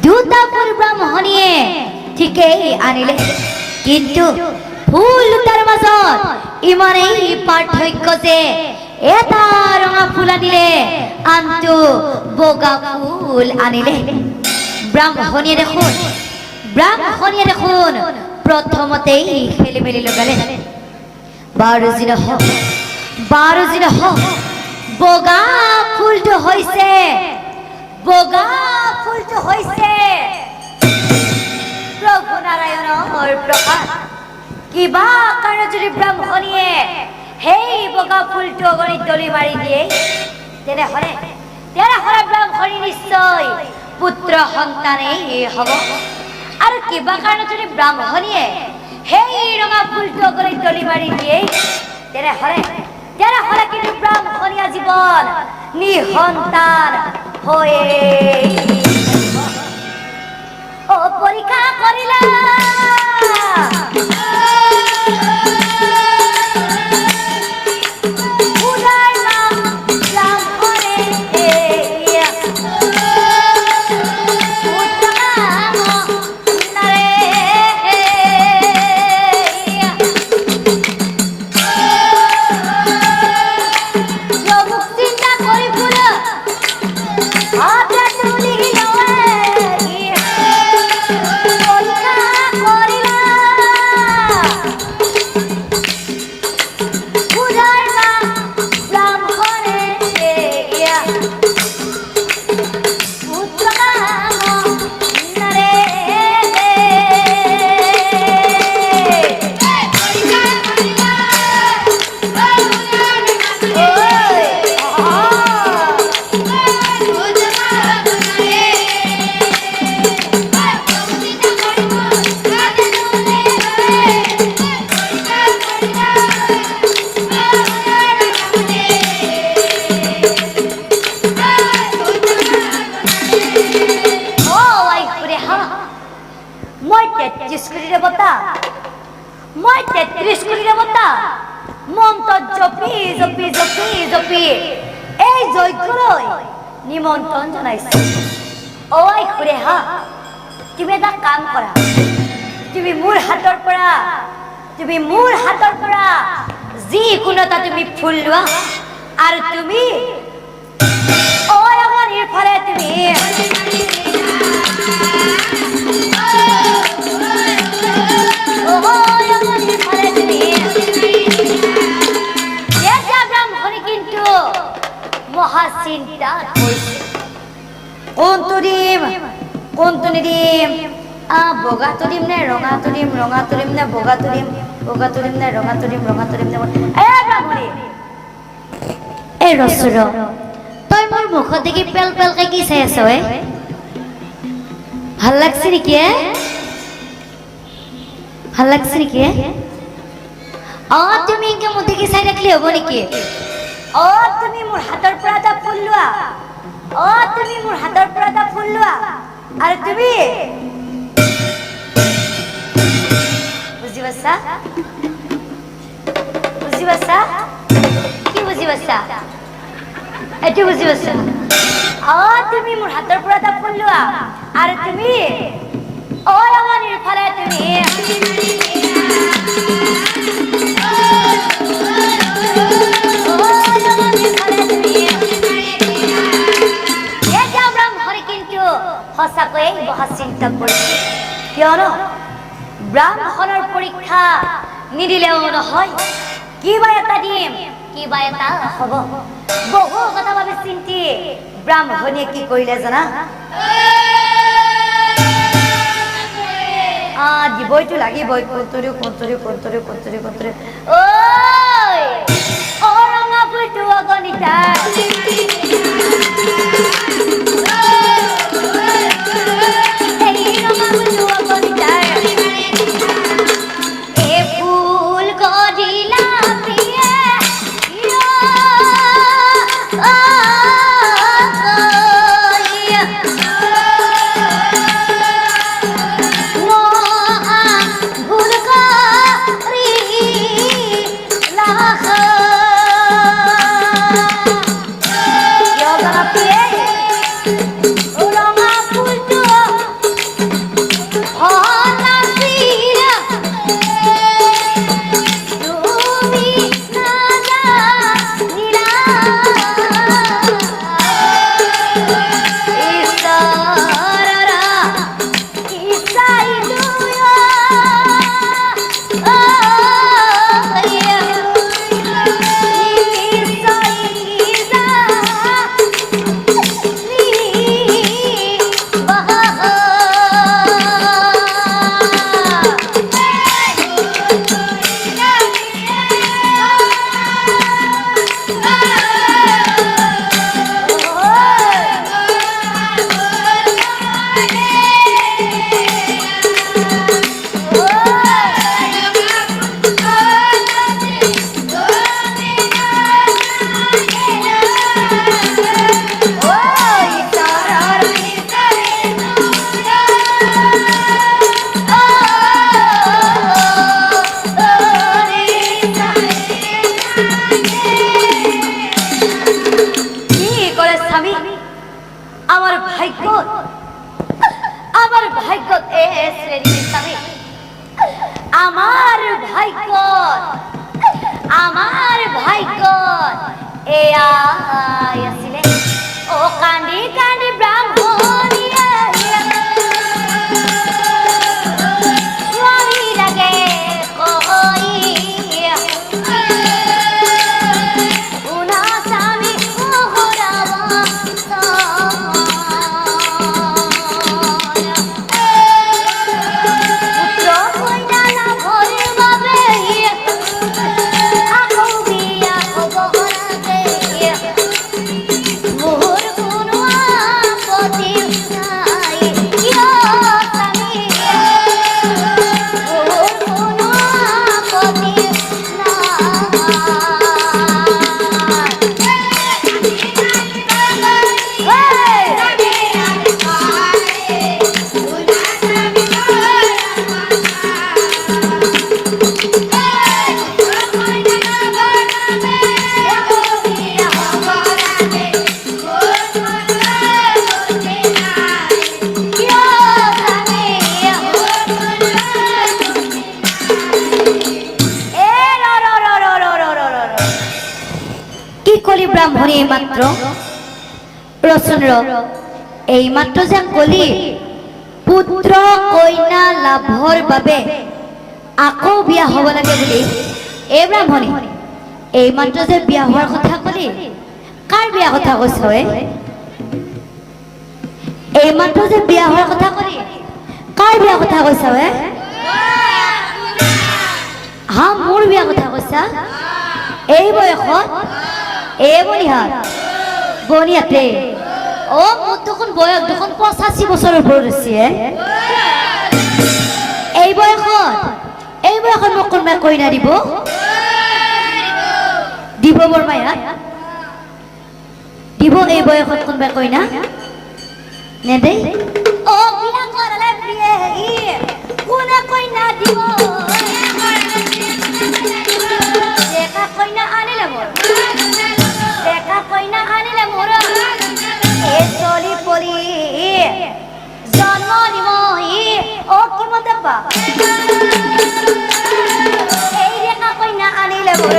দুটা ফুল ব্ৰাহ্মণীয়ে ঠিকেই আনিলে, কিন্তু ফুল দুটাৰ মাজত ইমানেই পাৰ্থক্য যে এটা ৰঙা ফুল আনিলে, আনটো বগা ফুল আনিলে। ব্ৰাহ্মণীয়ে দেখোন প্ৰথমতেই খেলি মেলি লগালে। বাৰু যি নহওক বগা ফুলটো হৈছে প্ৰভু নাৰায়ণৰ প্ৰসাদ। কিবা কাৰণে যদি ব্ৰাহ্মণীয়ে সেই বগা ফুলটো অগণিত দলি মাৰি দিয়ে, তেনেহলে ব্ৰাহ্মণী নিশ্চয় পুত্ৰ সন্তানেই হ'ব। আৰু কিবা কাৰণে যদি ব্ৰাহ্মণীয়ে সেই ৰঙা ফুলটো অগণিত দলি মাৰি দিয়ে, তেনেহলে কিন্তু ব্ৰাহ্মণীয়া জীৱন নিঃসন্তান হয়ে। পৰীক্ষা কৰিলা মই ৩৩ কোটি দেৱতা মন্ত্ৰ জপি এই যজ্ঞলৈ নিমন্ত্ৰণ জনাইছো। অ আই খুৰেহা, তুমি এটা কাম কৰা, তুমি মোৰ হাতৰ পৰা যিকোনো এটা তুমি ফুল লোৱা, আৰু তুমি আমাৰ ইফালে তুমি মহাচিন্তা কোনটো দিম বগাটো দিম নে ৰঙাটো দিম নে বগাটো দিম নে ৰঙাটো দিম নে এই ৰসুৰ তই মোৰ মুখত দেখি পেল পেলকে কি চাই আছ? ভাল লাগছে নেকি? তুমি ইনকে মুখ দেখি চাই ৰাখলি হ'ব নেকি? তুমি মোৰ হাতৰ পৰা এটা ফুল লোৱা, আৰু তুমি বুজি পাইছা? কি বুজি পাইছা? এইটো বুজি পাইছা? তুমি মোৰ হাতৰ পৰা এটা ফুল লোৱা, আৰু তুমি আমাৰ ইফালে তুমি সঁচাকৈয়ে মহাচিন্তা কৰিছে, কিয়নো ব্ৰাহ্মণৰ পৰীক্ষা নিদিলেও নহয়, কিবা এটা দিম, কিবা এটা হ'ব। বহু কথা ভাবি চিন্তি ব্ৰাহ্মণীয়ে কি কৰিলে জানা? দিবইতো লাগিবই, কোনটোৰে ৰঙা ফুলটো অগণিতা ভাগ্যত শ্রেণী স্বামী আমার ভাগ্যত এয়া আছিলে ও কান্দি কান্দি ব্রাহ্মণিয়া স্বামী লাগে কই উনা স্বামী ওহরাবা ব্রাহ্মণী মাত্র রচনর এই মাত্র যে কলি পুত্র কইনা লাভর বাবে আকৌ বিয়া হব লাগে বুলি এই ব্রাহ্মণী এই মাত্র যে বিয়া হওয়ার কথা কলি কার বিয়া কথা কৈছ এই মাত্র যে বিয়া হওয়ার কথা কলি কার বিয়া কথা কৈছ হা মোর বিয়া কথা কৈছা এই বয়সত এ বনিয়াতে ও মোর তখন বয়স তখন 85 বছরের উপর রয়েছে এই বয়সত মোক কোনবা কইনা দিব মোর মায়া দিব এই বয়সত কোনবা কইনা নেদে ও বিয়া করলে বিয়ে কোনে কইনা দিব দেখা কইনা আনিলে মোর এ চলি পলি জন্ম নিব ও কি মতে পা এই দেখা কইনা আনিলে মোর